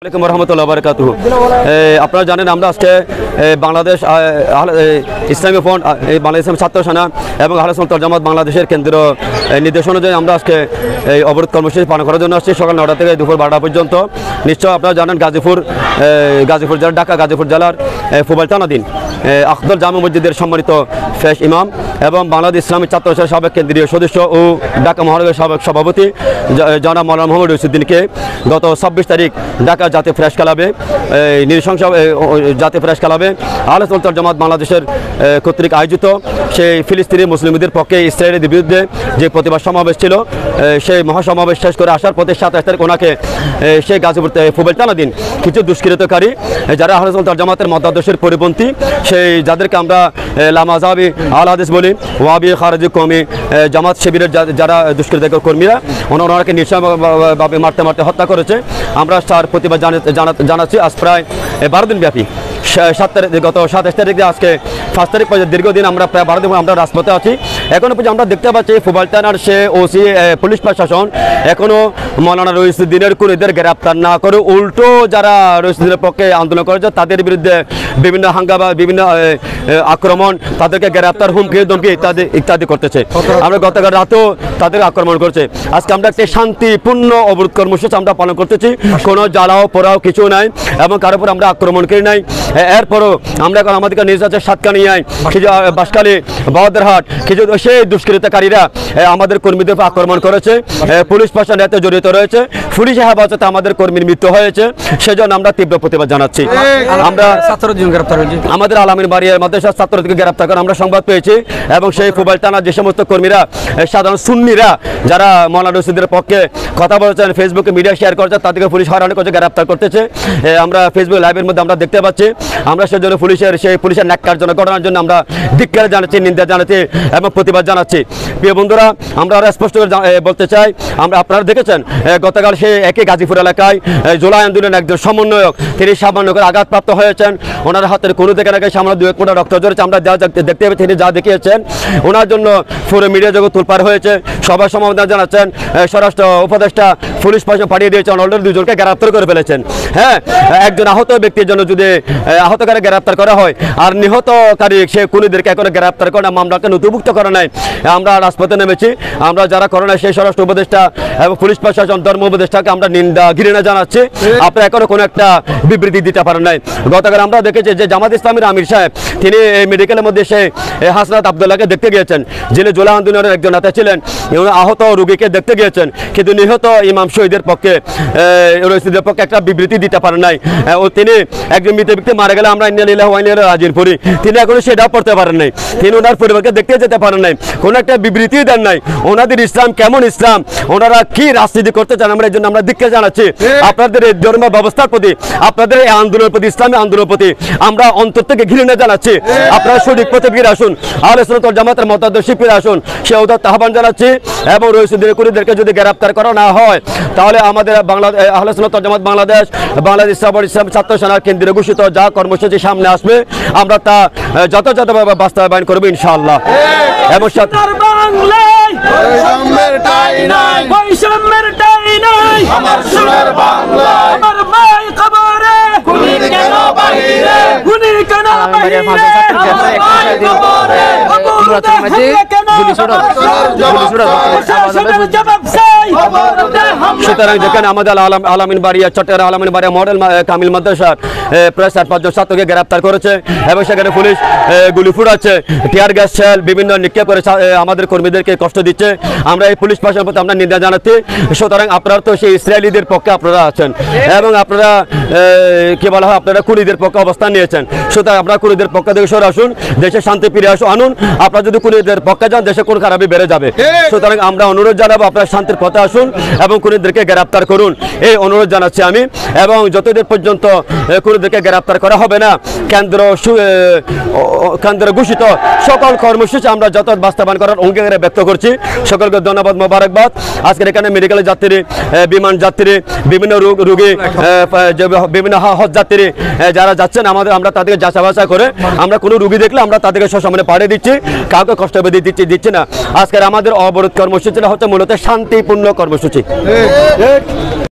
রহমতুল্লাহ বারাকাতুহু। আপনারা জানেন আমরা আজকে বাংলাদেশ ইসলামী ফ্রন্ট, বাংলাদেশ ইসলামী ছাত্র সেনা এবং আহলে সুন্নাত ওয়াল জামাত বাংলাদেশের কেন্দ্রীয় নির্দেশ অনুযায়ী আমরা আজকে এই অবরোধ কর্মসূচি পালন করার জন্য আসছি সকাল 9টা থেকে দুপুর 12টা পর্যন্ত। নিশ্চয় আপনারা জানেন গাজীপুর জেলার ঢাকা গাজীপুর জেলার ফুবাইল থানাধীন আখদল জামে মসজিদের সম্মানিত ফেশ ইমাম এবং বাংলাদেশ ইসলামী ছাত্র সেনার সাবেক কেন্দ্রীয় সদস্য ও ঢাকা মহানগরের সাবেক সভাপতি জনাব মাওলানা মোহাম্মদ রইসুদ্দিনকে গত 26 তারিখ ঢাকা জাতীয় প্রেস ক্লাবে নৃশংস জাতীয় প্রেস ক্লাবে আহলে সুন্নাত ওয়াল জামাত বাংলাদেশের কর্তৃক আয়োজিত সেই ফিলিস্তিনি মুসলিমদের পক্ষে ইসরায়েলের বিরুদ্ধে যে প্রতিবাদ সমাবেশ ছিল, সেই মহাসমাবেশ শেষ করে আসার পথে 27 তারিখ ওনাকে সেই গাজীপুর ফুবাইল থানাধীন কিছু দুষ্কৃতকারী যারা আহলে সুন্নাত ওয়াল জামাতের মতাদর্শের পরিপন্থী, সেই যাদেরকে আমরা লামাজাবি আল হাদিস বলি, ওয়াবি খারেজি কওমি জামাত শিবিরের যারা দুষ্কৃতকারী কর্মীরা ওনাকে নৃশংসভাবে মারতে হত্যা করেছে। আমরা তার প্রতিবাদ জানাচ্ছি আজ প্রায় 12 দিন ব্যাপী। গত 27 তারিখ আজকে 5 তারিখ পর্যন্ত দীর্ঘদিন আমরা প্রায় 12 দিন আমরা রাজপথে আছি। এখনো পর্যন্ত আমরা দেখতে পাচ্ছি ফুবাইল থানার সে ওসি পুলিশ প্রশাসন এখনো মাওলানা রইসুদ্দিনের খুনিদের গ্রেপ্তার না করে উল্টো যারা রইসুদ্দিনের পক্ষে আন্দোলন করেছে তাদের বিরুদ্ধে বিভিন্ন হাঙ্গামা, বিভিন্ন আক্রমণ, তাদেরকে গ্রেপ্তার, হুমকি ধমকি ইত্যাদি করতেছে। আমরা গতকাল রাতেও তাদের আক্রমণ করছে। আজকে আমরা একটি শান্তিপূর্ণ অবরোধ কর্মসূচি আমরা পালন করতেছি, কোনো জ্বালাও পোড়াও কিছু নাই এবং কারোর উপর আমরা আক্রমণ করি নাই। এরপরও আমরা এখন আমাদেরকে নিজ আছে সাতকানিয়ায়, বাঁশখালী, বাহাদুরহাট কিছু সেই দুষ্কৃতকারীরা আমাদের কর্মীদের উপর আক্রমণ করেছে। পুলিশ প্রশাসন এতে জড়িত রয়েছে, পুলিশ হেফাজতে আমাদের কর্মীর মৃত্যু হয়েছে, সেজন্য আমরা তীব্র প্রতিবাদ জানাচ্ছি। আমরা আমাদের আলামিন বাড়িয়ার মাদ্রাসার ছাত্রদেরকে গ্রেপ্তার করে আমরা সংবাদ পেয়েছি এবং সেই ফুবাইল থানার যে সমস্ত কর্মীরা সাধারণ সুন্নিরা যারা মাওলানা রইসুদ্দিনের পক্ষে কথা বলেছেন, ফেসবুকে মিডিয়া শেয়ার করেছে, তাদেরকে পুলিশ হয়রানি করছে, গ্রেপ্তার করতেছে। আমরা ফেসবুক লাইভের মধ্যে আমরা দেখতে পাচ্ছি। আমরা সেজন্য পুলিশের ন্যাক্কারজনক ঘটনার জন্য আমরা ধিক্কার জানাচ্ছি, নিন্দা জানাচ্ছি এবং প্রতিবাদ জানাচ্ছি। প্রিয় বন্ধুরা, আমরা আরো স্পষ্ট করে বলতে চাই, আপনারা দেখেছেন গতকাল সেই একই গাজীপুর এলাকায় জুলাই আন্দোলনের একজন সমন্বয়ক তিনি সামান্য করে আঘাতপ্রাপ্ত হয়েছেন। ওনার হাতের কোনো থেকে নাকি সামান্য 2-1 ফোঁটা রক্ত ঝরেছে। আমরা যা দেখতে পেয়ে তিনি যা দেখিয়েছেন, ওনার জন্য পুরো মিডিয়া জগৎ তোলপাড় হয়েছে। সবাই সমবেদনা জানাচ্ছেন। স্বরাষ্ট্র উপদেষ্টা পুলিশ প্রশাসন পাঠিয়ে দিয়েছেন, অলরেডি 2 জনকে গ্রেপ্তার করে ফেলেছেন। হ্যাঁ, একজন আহত ব্যক্তির জন্য যদি আহতকারী গ্রেপ্তার করা হয় আর নিহতকারী সে খুনিদেরকে এখনো গ্রেপ্তার করে না, মামলাকে নথিভুক্ত করা নাই, আমরা রাজপথে নেমেছি। আমরা যারা করে না সেই স্বরাষ্ট্র উপদেষ্টা এবং পুলিশ প্রশাসন, ধর্ম উপদেষ্টাকে আমরা নিন্দা ঘৃণা জানাচ্ছি। আপনারা এখনো কোনো একটা বিবৃতি দিতে পারেন নাই। গতকাল আমরা দেখেছি যে জামাত ইসলামীর আমির সাহেব তিনি এই মেডিকেলের মধ্যে সে হাসনাত আবদুল্লাহকে দেখতে গিয়েছেন, যিনি জুলাই আন্দোলনের একজন নেতা ছিলেন। আহত রোগীকে দেখতে গিয়েছেন, কিন্তু নিহত ইমাম শহীদের পক্ষে রইসুদ্দিনের পক্ষে একটা বিবৃতি দিতে পারেন নাই। ও তিনি একজন মৃত ব্যক্তি মারা গেলে আমরা ইন্না লিল্লাহি ওয়া ইন্না ইলাইহি রাজিউন পড়ি, তিনি এখনো সেটাও পড়তে পারেন নাই। তিনি ওনার পরিবারকে দেখতে যেতে পারেন নাই, কোনো একটা বিবৃতি দেন নাই। ওনাদের ইসলাম কেমন ইসলাম, ওনারা কি রাজনীতি করতে চান, আমরা এই জন্য আমরা ধিক্কার জানাচ্ছি। আপনাদের এই ধর্ম ব্যবস্থার প্রতি, আপনাদের এই আন্দোলনের প্রতি, ইসলামী আন্দোলনের প্রতি আমরা অন্তর থেকে ঘৃণা জানাচ্ছি। আপনারা সঠিক পথে ফিরে আসুন, আহলে সুন্নাত ওয়াল জামাতের মতাদর্শে ফিরে আসুন, সে উদাত্ত আহ্বান জানাচ্ছি। এবং রইসুদ্দিনের খুনিদেরকে যদি গ্রেপ্তার করা না হয় তাহলে আমাদের আহলে সুন্নাত ওয়াল জামাত বাংলাদেশ ইসলামী ছাত্র সেনার কেন্দ্রীয় ঘোষিত যা কর্মসূচি সামনে আসবে আমরা তা যথাযথভাবে বাস্তবায়ন করবো ইনশাআল্লাহ। এবং সুতরাং যেখানে আমাদের আলামিন বাড়িয়া চট্টগ্রাম আলামিন বাড়িয়া মডেল কামিল মাদ্রাসার প্রায় 4-5 জন ছাত্রকে গ্রেপ্তার করেছে এবং সেখানে পুলিশ গুলি ফুটাচ্ছে, টিয়ার গ্যাস শেল বিভিন্ন নিক্ষেপ করে আমাদের কর্মীদেরকে কষ্ট দিচ্ছে। আমরা এই পুলিশ প্রশাসনের প্রতি আমরা নিন্দা জানাচ্ছি। সুতরাং আপনারা তো সেই ইসরায়েলিদের পক্ষে আপনারা আছেন এবং আপনারা কি বলা হয়, আপনারা খুনিদের পক্ষে অবস্থান নিয়েছেন। সুতরাং আপনারা খুনিদের পক্ষ থেকে সরে আসুন, দেশে শান্তি ফিরে আনুন। আপনারা যদি খুনিদের পক্ষে যান দেশে কোন খারাপই বেড়ে যাবে। সুতরাং আমরা অনুরোধ জানাবো আপনারা শান্তির পথে আসুন এবং খুনিদেরকে গ্রেপ্তার করুন, এই অনুরোধ জানাচ্ছি আমি। এবং যতদিন পর্যন্ত খুনিদেরকে গ্রেপ্তার করা হবে না কেন্দ্র ঘোষিত সকল কর্মসূচি আমরা যত বাস্তবায়ন করার অঙ্গীকারে ব্যক্ত করছি। সকলকে ধন্যবাদ, মোবারকবাদ। আজকের এখানে মেডিকেলের যাত্রী, বিমান যাত্রী, বিভিন্ন রোগী, বিভিন্ন হজ যাত্রী যারা যাচ্ছেন আমরা তাদেরকে যাচা বাছাই করে আমরা কোনো রোগী দেখলে আমরা তাদেরকে সসম্মানে পাঠিয়ে দিচ্ছি, কাউকে কষ্ট দিচ্ছি না। আজকের আমাদের অবরোধ কর্মসূচি হচ্ছে মূলত শান্তিপূর্ণ কর্মসূচি।